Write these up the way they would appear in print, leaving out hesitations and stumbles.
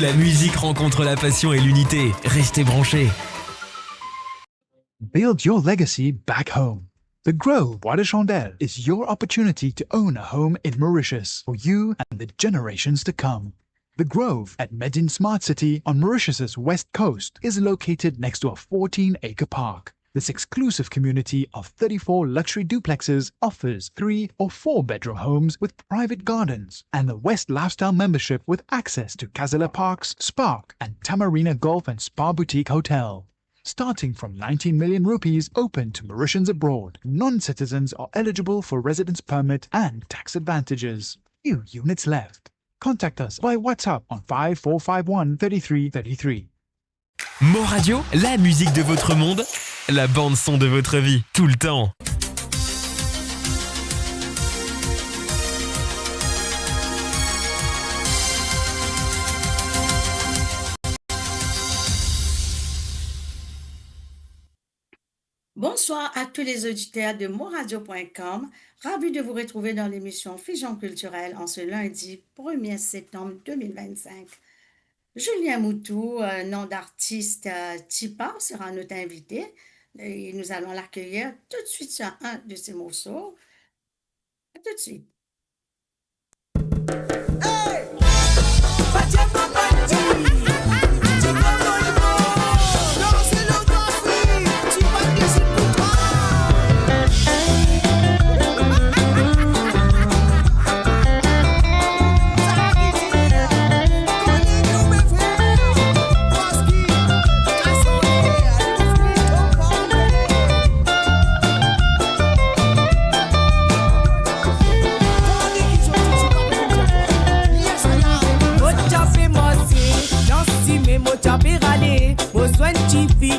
La musique rencontre la passion et l'unité. Restez branchés. Build your legacy back home. The Grove Bois de Chandelle is your opportunity to own a home in Mauritius for you and the generations to come. The Grove at Medin Smart City on Mauritius's west coast is located next to a 14-acre park. This exclusive community of 34 luxury duplexes offers 3 or 4 bedroom homes with private gardens and the West Lifestyle membership with access to Casella Parks, Spark and Tamarina Golf and Spa Boutique Hotel. Starting from 19 million rupees open to Mauritians abroad, non-citizens are eligible for residence permit and tax advantages. Few units left. Contact us by WhatsApp on 5451 3333. Mo Radio, la musique de votre monde, la bande son de votre vie, tout le temps. Bonsoir à tous les auditeurs de moradio.com. Ravi de vous retrouver dans l'émission Fusion culturelle en ce lundi 1er septembre 2025. Julien Moutou, nom d'artiste Tipa, sera notre invité et nous allons l'accueillir tout de suite sur un de ses morceaux. À tout de suite. Hey!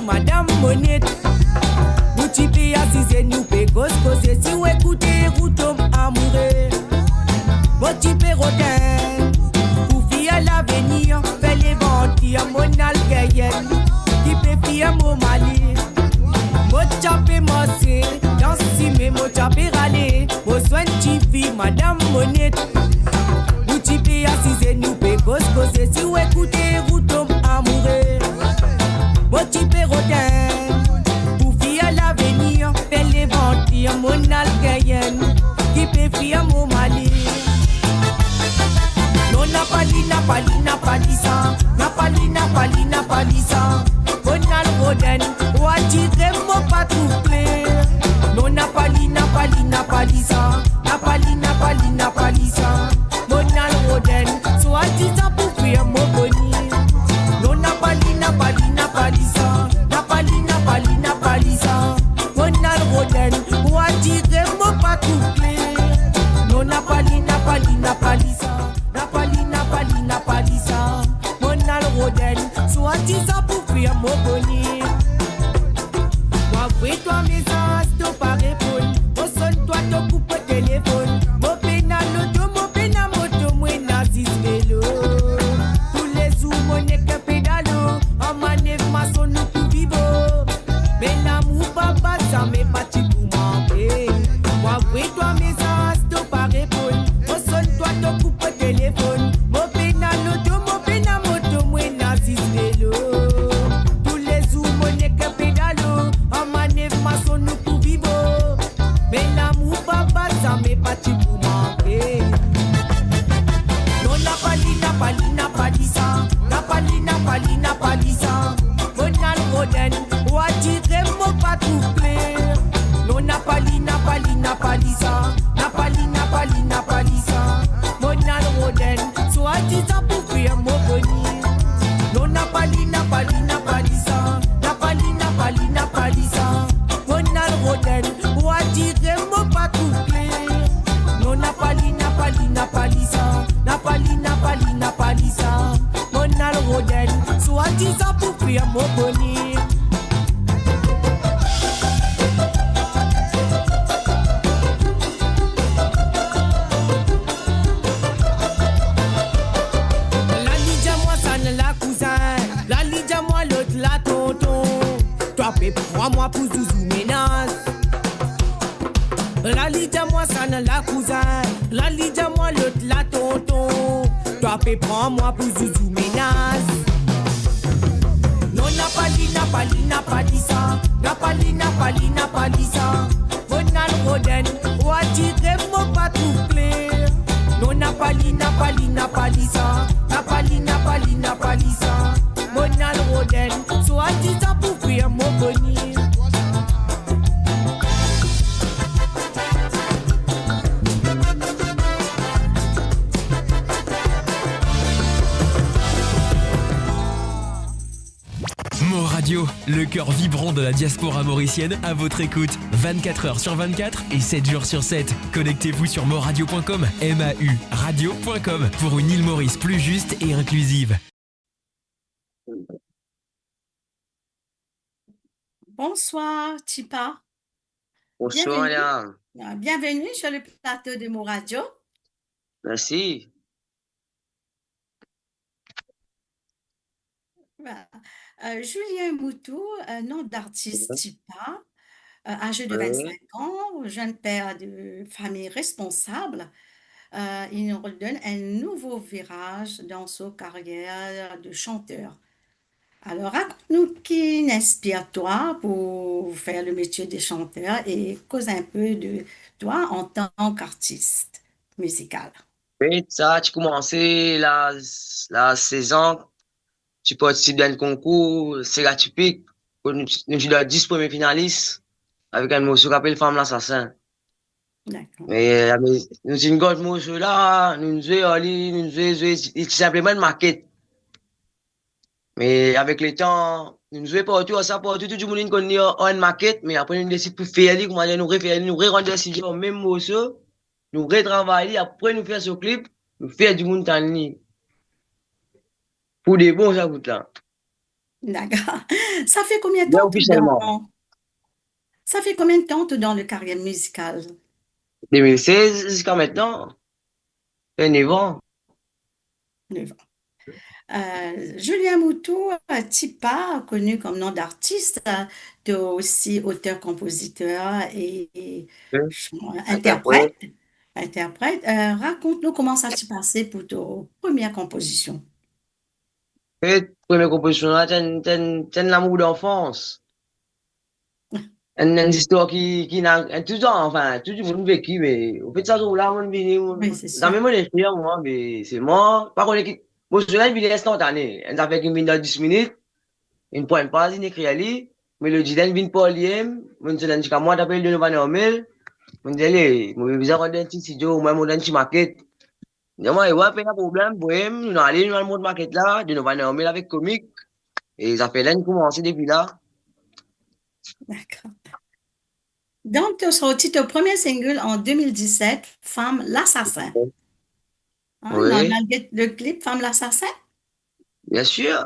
Madame Monette, vous typez assisez nous pécos, causer si vous écoutez, vous tombez amoureux. Vous typez rodin, vous fiez à l'avenir, fait les ventes, mon algérienne, qui peut fier mon mali. Vous tapez mossé, dans si mais vous tapez râler, vous soignez fille, Madame Monette. Vous typez assisez nous pécos, causer si vous écoutez, vous tombez amoureux. Votre pérodin, pour fier à l'avenir, fait les ventes, mon algérienne, qui peut fier mon mali. Non, Napali, ça, Napali, ça, mon algérienne, ou à tirer mon pas tout clair. Non, Napali, ça, Napali, ça, mon algérienne, soit disant pour fier mon boni. Non, Napali, ça, mon alroden, ou à tirer mon pas tout clair. Non, Napali, ça, mon alroden, soit disant pour fuir mon bonnet. Moi, oui, toi, mes as, t'as pas répondu. Au son, toi, t'as coupé téléphone. Mon pénal, moto, moi, nazis, vélo. Tous les jours, mon équipe pédalo. En manève, ma son, nous tout vivons. Mais l'amour, papa, ça m'est parti pour manquer. Moi, oui, toi, mes as, t'as pas répondu. Au son, toi, t'as coupé téléphone. Mon pénal, moto, moi, nazis, vélo. Tous les jours, mon équipe pédalo. En manève, ma son, nous tout vivons. Mais l'amour, papa, ça m'est parti pour manquer. Non, Napali, ça. Napali, ça. Mon alroden, ou à tirer mon pas tout clair. Non, Napali, ça. Napali, ça. Mon alroden, soit disant pour fuir mon bonnet. Non, Napali, ça. Napali, ça. Mon alroden, ou à tirer mon pas tout clair. Non, Napali, ça. Napali, ça. Mon alroden, soit disant pour fuir mon bonnet. La Lydia, moi, ça ne la cousin. La Lydia, moi, l'autre, la tonton. Toi, paie pour moi pour zouzou ménage. La Lydia, moi, ça ne la cousin. La Lydia, moi, l'autre, la tonton. Attrapé, prends-moi pour Zouzou Ménaz. Non, n'a pas dit ça. N'a pas dit ça. Ronald Roden, ou a tiré mon pas tout clair. Non, n'a pas dit ça. N'a pas dit ça. Ronald Roden, soit dit ça pour faire mon bonheur. Mo Radio, le cœur vibrant de la diaspora mauricienne, à votre écoute 24 heures sur 24 et 7 jours sur 7. Connectez-vous sur moradio.com, MAU radio.com pour une île Maurice plus juste et inclusive. Bonsoir, Tipa. Bonsoir, Bienvenue. Léa. Bienvenue sur le plateau de Mo Radio. Merci. Voilà. Julien Moutou, nom d'artiste Tipa, âgé de Oui. 25 ans, jeune père de famille responsable. Il nous redonne un nouveau virage dans sa carrière de chanteur. Alors, raconte-nous qui inspire toi pour faire le métier de chanteur et cause un peu de toi en tant qu'artiste musical. Oui, ça, tu commençais la saison, tu participes dans le concours, c'est atypique. Nous sommes les 10 premiers finalistes avec un morceau qui s'appelle Femme l'assassin. D'accord. Mais nous avons une grosse morceau là, nous jouons simplement une maquette. Mais avec le temps, nous jouons partout, tout le monde connaît une maquette, mais après nous décidons de faire, nous refaire, nous rendre le même morceau, nous retravailler, après nous faire ce clip, nous faire du monde en ligne. Pour des bons ça coûte là. D'accord. Ça fait combien de Bien temps officiellement. Ça fait combien de temps tu es dans le carrière musicale? 2016 jusqu'à maintenant, c'est 9 ans. 9 ans. Julien Moutou, Tipa, connu comme nom d'artiste, tu es aussi auteur-compositeur et interprète. Raconte-nous comment ça s'est passé pour ta première composition. Et première composition là, c'est l'amour d'enfance. Une histoire qui n'a tout le temps, enfin, tout le monde vécu, mais au fait, ça, là, on vient, Oui, c'est sûr. dans mes mots d'écrire, moi, mais c'est moi, par contre, moi, je l'ai vu instantané. Ça fait qu'il vient dans 10 minutes, il ne prend pas, il écrit à lui, mais le dit, il vient pas lier, moi, je l'ai dit qu'à moi, d'après le nouveau mail, je dis, allez, moi, je vais avoir un petit studio, moi, je vais maquette. Je dis, moi, il va pas de problème, bohème, nous allons aller dans le mode maquette là, de nouveau mail avec comique, et ça fait là, nous commencer depuis là. D'accord. Donc, tu as sorti ton premier single en 2017, Femme l'assassin. Hein, Oui. dans le clip Femme l'assassin? Bien sûr.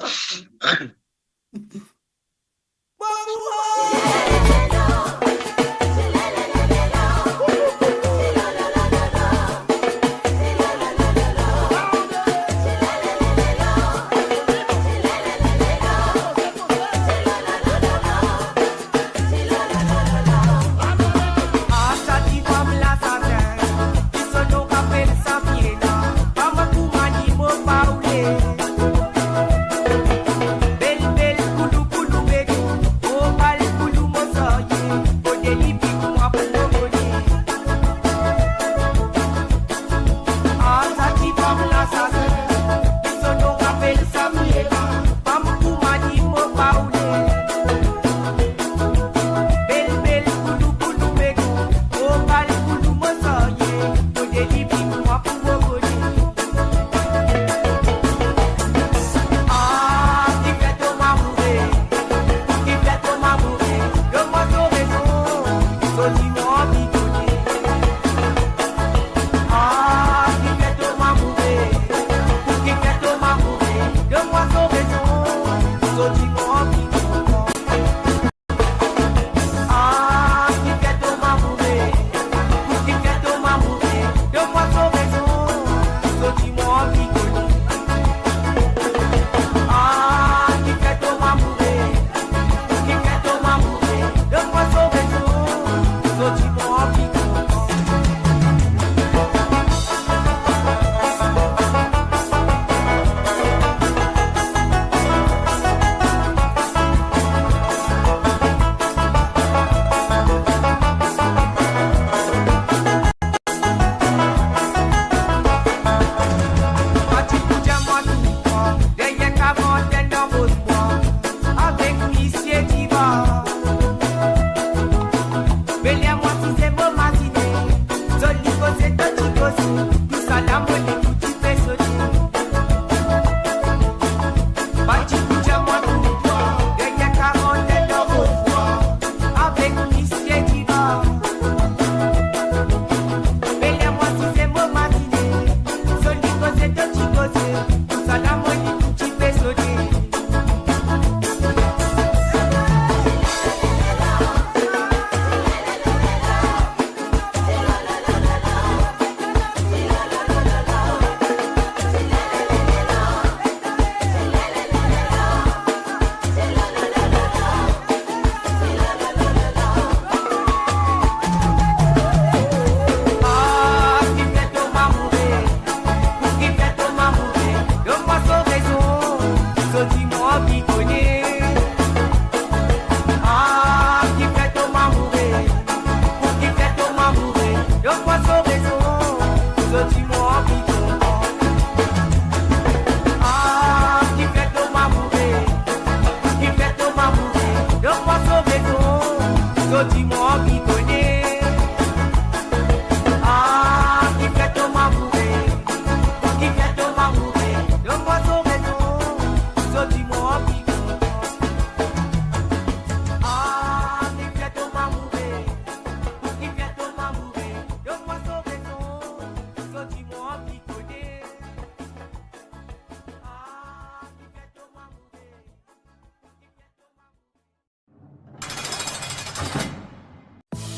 Donne-moi ton raison.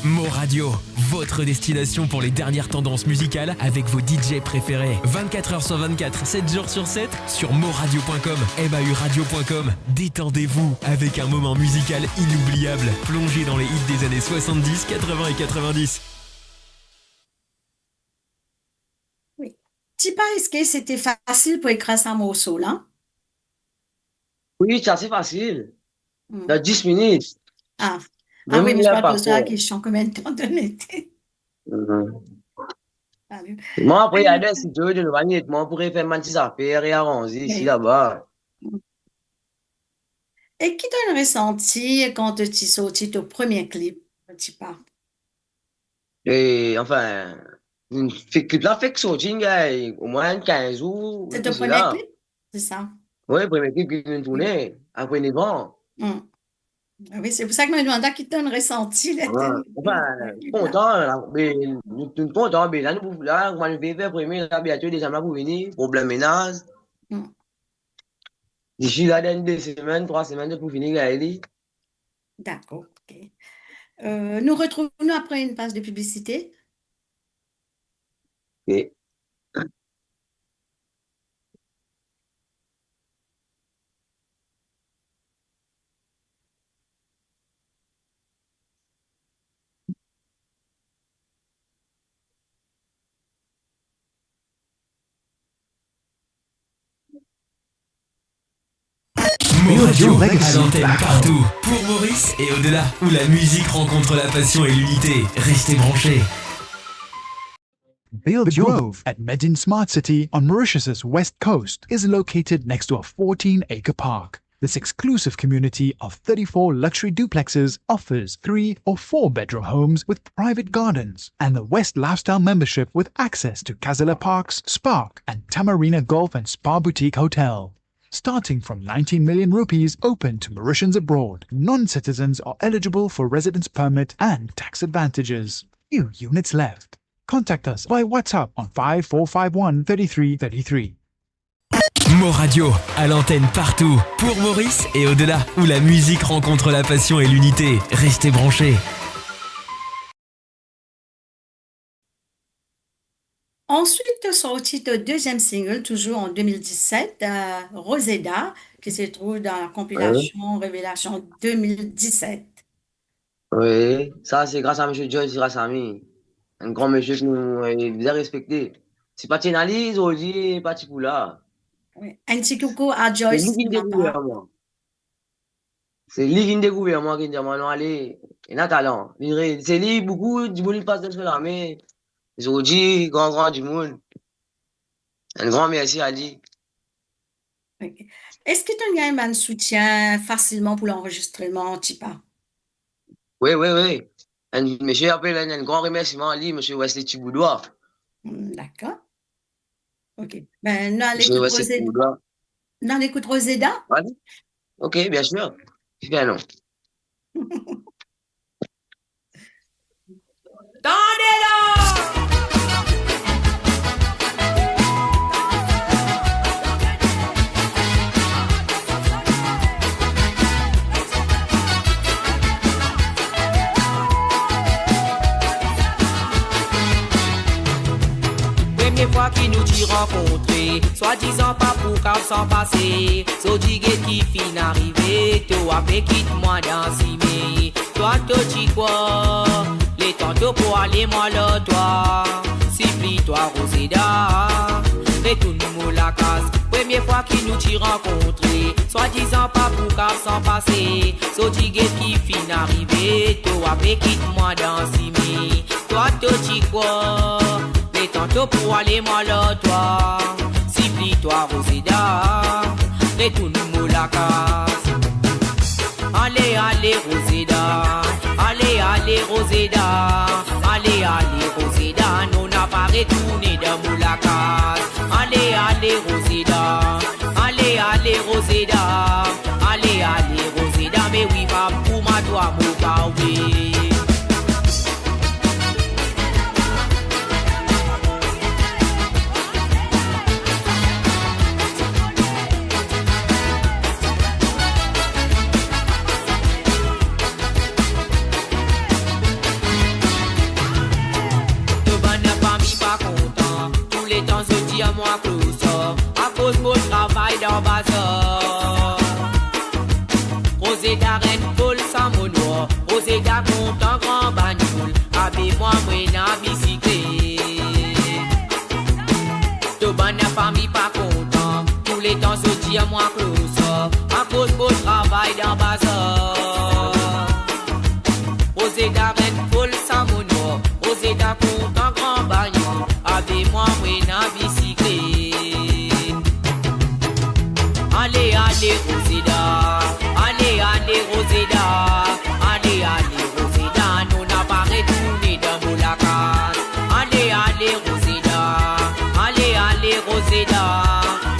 Mo Radio, votre destination pour les dernières tendances musicales avec vos DJ préférés. 24h sur 24, 7 jours sur 7 sur moradio.com, mauradio.com. Détendez-vous avec un moment musical inoubliable, plongé dans les hits des années 70, 80 et 90. Oui. Tipa, est-ce que c'était facile pour écrire ça morceau là? Oui, c'est assez facile. Hmm. Dans 10 minutes. Ah, Deux oui, mais je minutes parle par de ça, la rapport. question, combien de temps donné-tu? Moi, après, il y a des sites de l'année, moi, pourrais faire ma petite affaire et arranger ici, Oui. là-bas. Et qui t'a ressenti quand tu sorti ton premier clip, Tipa? Et enfin, une clip là, fait que sortir, au moins 15 jours, C'est tout ton premier cela. clip? C'est ça? Oui, premier clip qui vient de tourner, après les vents. Hmm. Ah oui, c'est pour ça que je me demandais qui t'a ressenti Ouais. le Enfin, clip là. content, là, mais nous sommes contents, mais là, on va nous faire premier, là, bientôt, des gens là pour venir, problème ménage. Hmm. D'ici là, dans 2 semaines, 3 semaines, pour finir, Gaëli. D'accord, ok. Nous retrouvons après une page de publicité. Et Mo Radio, à Legacy l'antenne back partout, pour Maurice et au-delà, où la musique rencontre la passion et l'unité. Restez branchés. The Grove at Medin Smart City on Mauritius's west coast is located next to a 14-acre park. This exclusive community of 34 luxury duplexes offers 3 or 4-bedroom homes with private gardens and the West Lifestyle membership with access to Kazala Parks, Spark and Tamarina Golf and Spa Boutique Hotel. Starting from 19 million rupees open to Mauritians abroad, non-citizens are eligible for residence permit and tax advantages. Few units left. Contact us by WhatsApp on 5451 3333. Mo Radio, à l'antenne partout, pour Maurice et au-delà, où la musique rencontre la passion et l'unité. Restez branchés. Ensuite, sorti le deuxième single, toujours en 2017, Roseda, qui se trouve dans la compilation Révélation 2017. oui, ça, c'est grâce à M. Joyce Rassami. Un grand monsieur qui nous a respecté. C'est pas Tienali, Zodi, pas Tipoula. Oui. Un petit coucou à C'est lui Joyce qui de me ma découvert, part. moi. C'est lui qui me découvert, moi, qui me dit, non, allez, il a talent. C'est lui, beaucoup du monde passe dans l'armée. Zodi, grand du monde. Un grand merci à lui. Ok. Est-ce que tu as un soutien facilement pour l'enregistrement, Tipa? Oui. Un monsieur appelle un grand remerciement à lui, monsieur Wesley Tiboudoua. D'accord. Ok. Ben, Monsieur Wesley Tiboudoua. on écoute Roseda? Allez. Ok, bien sûr. Bien non. Première fois qui nous t'y rencontré, soi-disant pas pour qu'à s'en passer. So digue qui fin arrivé, toi après quitte-moi dans cimé. Toi t'y quoi, les tantôt pour aller moi là toi. Supplie-toi Roseda, retourne-moi la case. Première fois qui nous t'y rencontré, soi-disant pas pour qu'à s'en passer. So digue qui fin arrivé, toi après quitte-moi dans cimé. Toi t'y quoi, tantôt pour aller moi là toi. Supplie-toi Roseda, retourne-moi la case. Allez Roseda, allez Roseda, allez Roseda, nous n'a pas retourné dans mon la case. Allez Roseda, allez Roseda, allez Roseda, mais oui va pour ma toi mon pas oui. Roseda reine folle sans mon noir, Roseda compte en grand bagnole, avec moi n'a bicyclette. Tout bonne famille pas content, tous les temps se dit à moi close, à cause beau travail dans bazar. Roseda reine folle sans mon noir, Roseda compte en grand bagnole, avec moi n'a bicyclette. Allez, allez, Roseda, allez, allez, Roseda, allez, allez, Roseda, nous n'a pas retourné dans mon lacas. Allez, allez, Roseda, allez, allez, Roseda,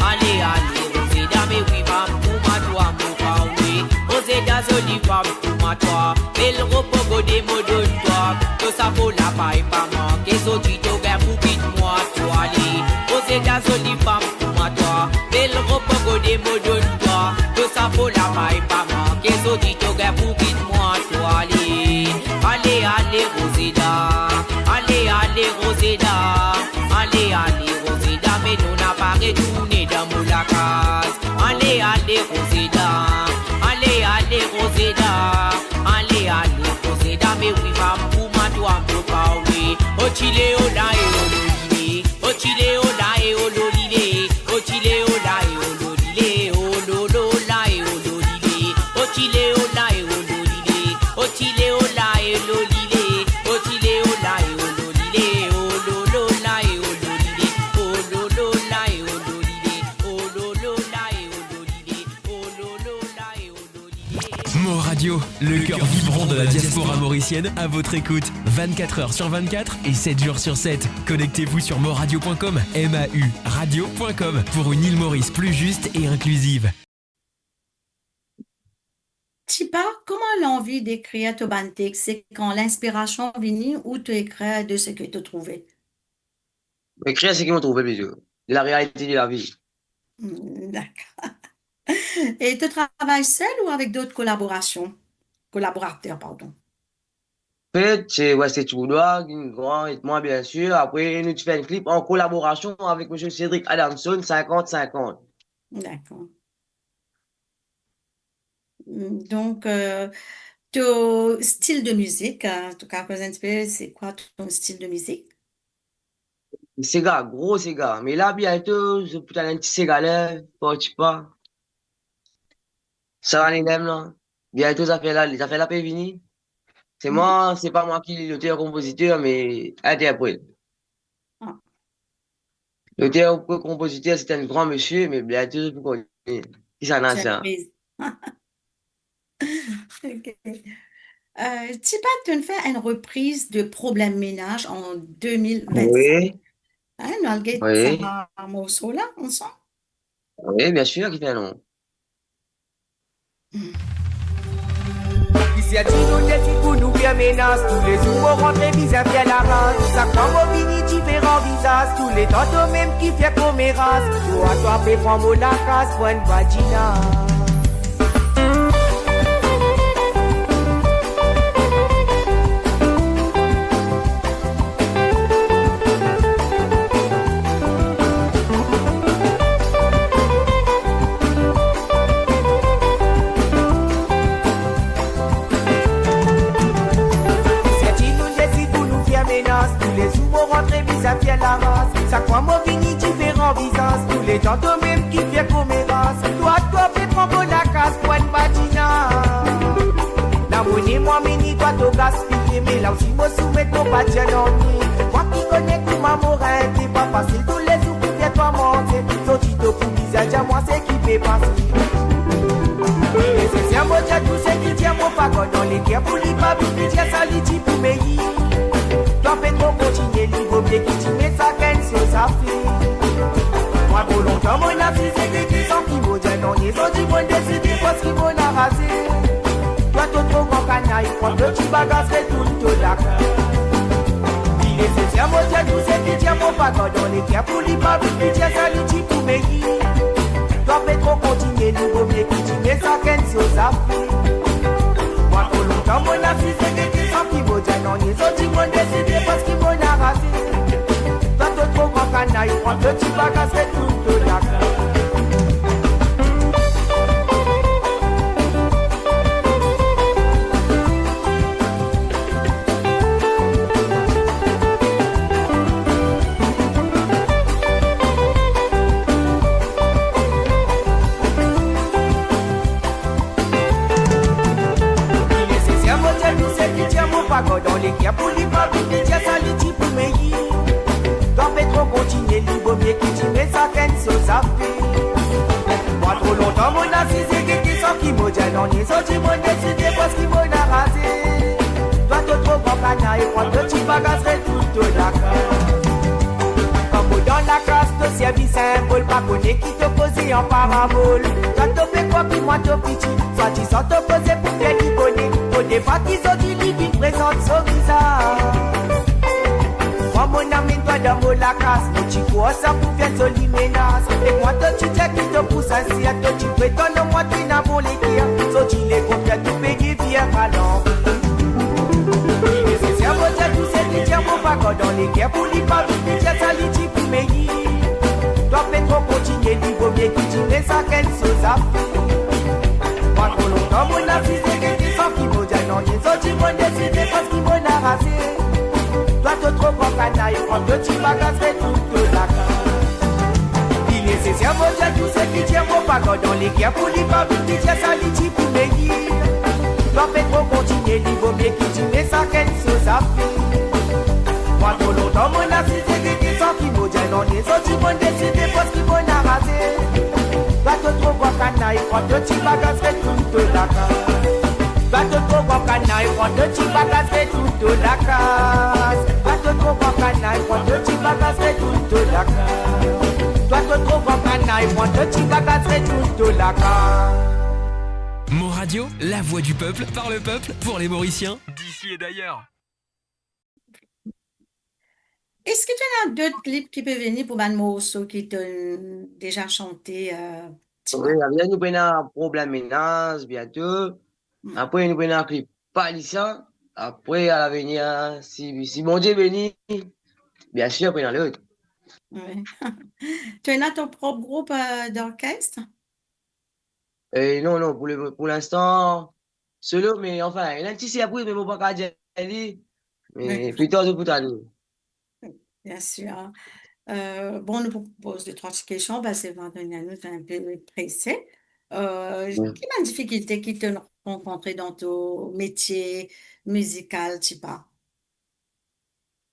allez, allez, Roseda, mais oui, femme, pour ma toi, mon pas, oui. Roseda, jolie femme, pour ma toi, belle repos, des mots de toi, tout ça pour la paille, pas manquer, so tu te gars pour quitte-moi, toi, allez. Roseda, jolie femme, pour ma toi, belle repos, des mots de toi, tout ça pour la paille, pas manquer, so tu te gars pour quitte-moi, toi, allez. Allez, allez, Roseda, allez, allez, Roseda, allez, allez, Roseda, mais nous n'a pas retourné dans mon lacas. Allez, allez, Roseda, allez, allez, Roseda, allez, allez, Roseda, mais oui, femme, pour ma toi, mon pas, oui. Oh, chile, oh, là, et oh, lolile, oh, chile, oh, là, et oh, lolile, oh, chile, oh, là, et oh, lolile, oh, lolo, là, et oh, lolile, oh, chile, oh, là, et oh, lolile, oh, chile, oh, là, et lolile, oh, chile, oh, là, et oh, lolile, oh, lolo, là, et oh, lolile, oh, lolo, là, et oh, lolile, oh, lolo, là, et oh, lolile, oh, lolo, là, et oh, lolile. Mo Radio, le cœur vibrant de la diaspora mauricienne, à votre écoute 24h sur 24 et 7 jours sur 7. Connectez-vous sur moradio.com, MAU radio.com, pour une île Maurice plus juste et inclusive. Tipa, comment l'envie d'écrire ton bantique, c'est quand l'inspiration vient ou tu écris de ce que tu as trouvé? Écrire, c'est qu'ils m'ont trouvé, bien sûr. De la réalité de la vie. D'accord. Et tu travailles seul ou avec d'autres collaborateurs, pardon? En fait, c'est Toudoua, Grand et moi, bien sûr. Après, nous, tu fais un clip en collaboration avec M. Cédric Adamson, 50-50. D'accord. Donc, ton style de musique, en tout cas, un peu, c'est quoi ton style de musique? Sega, gros Sega. Mais là, bientôt, je peux un petit Sega là, pas. Ça va, les mêmes, là. Bientôt, ça fait la paix fini. C'est moi, c'est pas moi qui est l'auteur-compositeur, mais interprète. Ah. L'auteur-compositeur, c'est un grand monsieur, mais bientôt, je peux connaître. Qui s'en a ça? Surprise. Ok. Tipa, tu as fait une reprise de Problème ménage en 2025. Oui, Hein, nous allons get oui, ça un morceau là, ensemble. oui, bien sûr, qui fait un nom. Ici à Tino, des filles pour nous bien menace. Tous les jours, on rentre bizarre bien la race. Ça prend mon mini différents visages. Tous les tantôt même qui fait comme mes races. Toi, toi, fais prendre la casse pour une vagina. Ça croit mon vini différents visages. Tous les tantôt même qui fait comme mes races. Toi, fais prendre la casse pour une vagina. La monnaie, moi, mini, toi, t'as gaspillé. Mais là aussi, moi, soumettre mon bâtien en nuit. Moi qui connais tout ma moraine, t'es pas facile. Tous les jours, qui viennent toi monter. Sorti de pour visage, à moi, c'est qui fait passer. Et c'est un mot de tout ce qui tient mon pagode. Dans les guerres pour les babes, qui tient ça, les pour mes yeux. Toi, fais trop continuer, l'ivre, bien qui t'y met sa gaine sur sa fille. Moi, pour longtemps, mon affiche, c'est des gens qui vont dire non, ils ont dit, bon, décider, parce qu'ils vont la raser. Toi, t'es trop grand canaille, prends le petit bagage, c'est tout le d'accord. Il est nécessaire, moi, j'ai tout ce qui tient mon pagode. Dans les guerres pour les babes, qui tient ça, les pour mes yeux. Toi, fais trop continuer, l'ivre, bien qui t'y met sa gaine sur sa fille. Moi, pour longtemps, mon affiche, c'est des gens qui vont dire non, ils ont dit, bon, décider, parce qu'ils vont la raser. Toi, t'es trop grand canaille, prends le petit bagage, c'est tout le d'accord. dans les guerres pour les pas vite, tiens, ça les types pour meilleur. Doit pas trop continuer, les beaux mieux qui dit, mais ça qu'elle se fait. Moi, trop longtemps, mon assisé, qui sont qui m'a dit, non, ils sont qui m'ont décidé parce qu'ils m'ont rasé. Toi, tu trop grand canaille, prends de petits bagages, tout la carte. Comme dans la casse, de service symbole, pas connaît qui te posait en parabole. Toi, tu fais quoi, puis moi, tu petit. Soit tu sors te poser pour faire du bonnet. Au départ, ils ont dit, lui, présente son visage. Moi, mon ami, toi, dans mon la casse, mon petit quoi, ça pour faire joli menace. Et moi, toi, tu sais qui te pousse ainsi, toi, tu prétends, moi, tu n'as pas les guerres. So, tu les confies, tu pays bien à l'envers. C'est un beau tout c'est qui tient mon bac dans les guerres pour les pas vite, tiens, ça les dit pour meilleur. Toi, fais trop continuer, il vaut mieux qu'il dit, mais ça, qu'elle se fait. Moi, trop longtemps, mon affiche, c'est qui sont qui m'ont dit, non, ils ont dit, m'ont décidé parce qu'ils m'ont arrasé. Toi, tu trop grand canaille, prends de petits bagages, fais toute la carte. Il est nécessaire, mon Dieu, tout ce qui tient mon bac dans les guerres pour les pas vite, tiens, ça les dit pour meilleur. Toi, fais trop continuer, il vaut mieux qu'il dit, mais ça, qu'elle se fait. Moi, trop longtemps, mon assisé, qui sont qui m'ont dit, non, les autres, ils m'ont décidé parce qu'ils m'ont arrasé. Toi, tu trop grand canaille, prends de petits bagages, fais toute la carte. Va te trouver en canaille, prends de petits bagages, fais toute la casse. Va te trouver en canaille, prends de petits bagages, fais toute la casse. Toi te trouves en canaille, prends de petits bagages, fais toute la casse. Mo Radio, la voix du peuple, par le peuple, pour les Mauriciens, d'ici et d'ailleurs. Est-ce que tu as d'autres clips qui peuvent venir pour Ban Morceau qui t'ont déjà chanté? Oui, bien nous prenons un problème ménage bientôt. Après, nous prenons un clip Palissa. Après, à l'avenir, si mon Dieu bénit, bien sûr, prenons l'autre. Oui. Tu as ton propre groupe d'orchestre? Non, pour l'instant, solo, mais enfin, il y a un petit après, mais mon pas dire, mais plus tard, je peux t'aller. Bien sûr. Bon, on nous propose deux, trois questions, parce que vendredi, nous est un peu pressé. Quelle est la difficulté qui te rencontré dans ton métier musical, tu pas?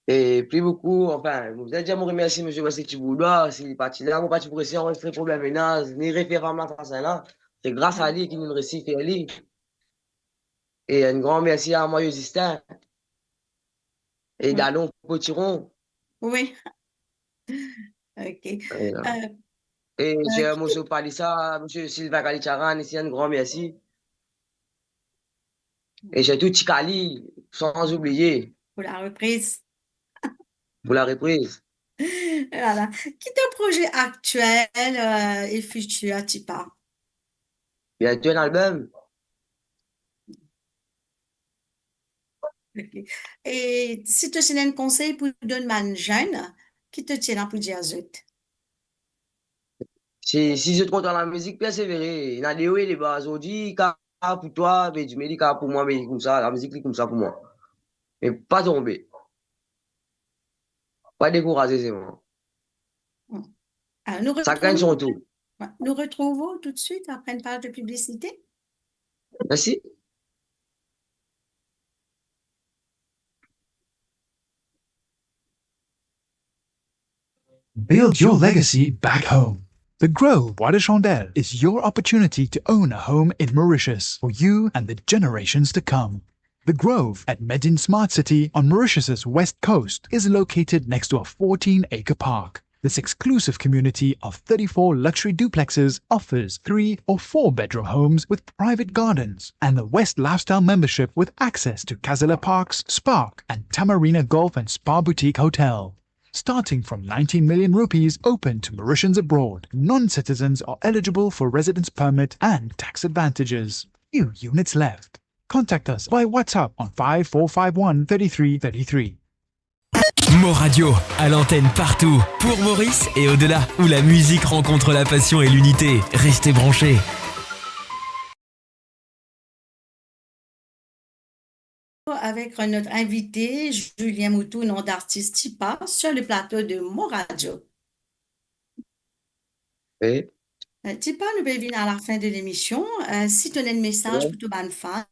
Et plus beaucoup, enfin, vous avez déjà me remercier, monsieur Wesley Tiboudoua, c'est parti là, mon parti pour essayer d'enregistrer problème ménage, ni référent à ça là. C'est grâce à lui qui nous réussit faire lui. Et un grand merci à moi, Justin. Et d'Alon Potiron. Oui. OK. Et j'ai monsieur Palissa, monsieur Sylvain Kalicharan, ici un grand merci. Et j'ai tout Tikali, sans oublier. Pour la reprise. Pour la reprise. Voilà. Qui est ton projet actuel et futur, tu pas? Bientôt un album. Okay. Et si tu as un conseil pour donner un jeune, qui te tient pour dire zut? Si je te compte dans la musique, persévérer. Il y a des hauts et des bas. Aujourd'hui, pour toi, mais du médicament pour moi, mais comme ça, la musique, comme ça pour moi. Mais pas tomber. Pas décourager, c'est moi. Alors, Ça gagne son tour. Nous retrouvons tout de suite après une page de publicité. Merci. Build your legacy back home. The Grove Bois de Chandelle is your opportunity to own a home in Mauritius for you and the generations to come. The Grove at Medin Smart City on Mauritius's west coast is located next to a 14-acre park. This exclusive community of 34 luxury duplexes offers 3 or 4 bedroom homes with private gardens and the West Lifestyle membership with access to Kazala Parks, Spark and Tamarina Golf and Spa Boutique Hotel. Starting from 19 million rupees open to Mauritians abroad, non-citizens are eligible for residence permit and tax advantages. Few units left. Contact us by WhatsApp on 5451 3333. Mo Radio, à l'antenne partout, pour Maurice et au-delà, où la musique rencontre la passion et l'unité. Restez branchés. Avec notre invité, Julien Moutou, nom d'artiste Tipa, sur le plateau de Mo Radio. Oui. Tipa, nous pouvons venir à la fin de l'émission. Si tu as un message Ouais. pour tous les fans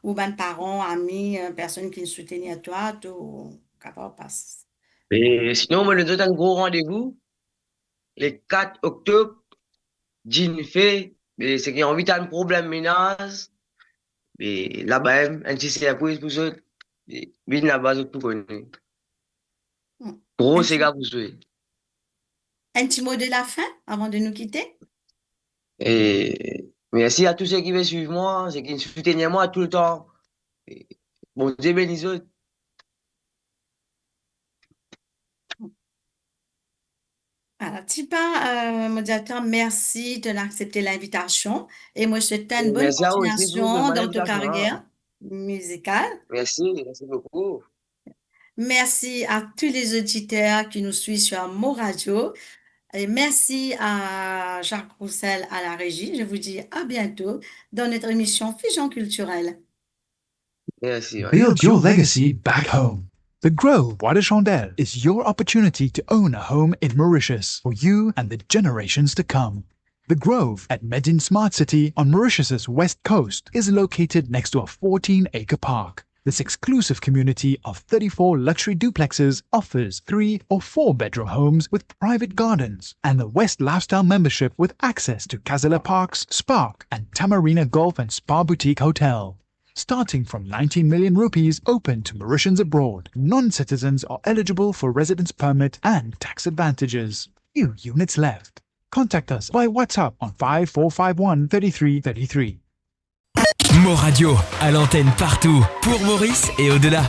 ou les parents, amis, personnes qui nous soutiennent à toi, tu capable de passer. Et sinon, moi, nous donne un gros rendez-vous le 4 octobre, Jean fait, mais c'est qu'il y a envie un problème ménage, et là-bas, un petit surprise pour eux, et bien là-bas, tout connaît. Hmm. Gros, Un c'est petit, gars pour eux. un petit mot de la fin avant de nous quitter? Et merci à tous ceux qui veulent suivre moi, ceux qui soutiennent moi tout le temps. Et bon Dieu bénisse eux. Alors, Tipa, modérateur, merci d'accepter l'invitation et moi, je te souhaite une Et bonne merci à vous aussi pour continuation mon dans ta invitation, hein. carrière musicale. Merci beaucoup. Merci à tous les auditeurs qui nous suivent sur Mo Radio. Et merci à Jacques Roussel à la régie. Je vous dis à bientôt dans notre émission Fusion culturelle. Merci, ouais. Build your legacy back home. The Grove Bois de Chandelle is your opportunity to own a home in Mauritius for you and the generations to come. The Grove at Medin Smart City on Mauritius's west coast is located next to a 14-acre park. This exclusive community of 34 luxury duplexes offers 3 or 4 bedroom homes with private gardens and the West Lifestyle membership with access to Casella Parks, Spark and Tamarina Golf and Spa Boutique Hotel. Starting from 19 million rupees open to Mauritians abroad, non-citizens are eligible for residence permit and tax advantages. Few units left. Contact us by WhatsApp on 5451 3333. Mo Radio, à l'antenne partout, pour Maurice et au-delà.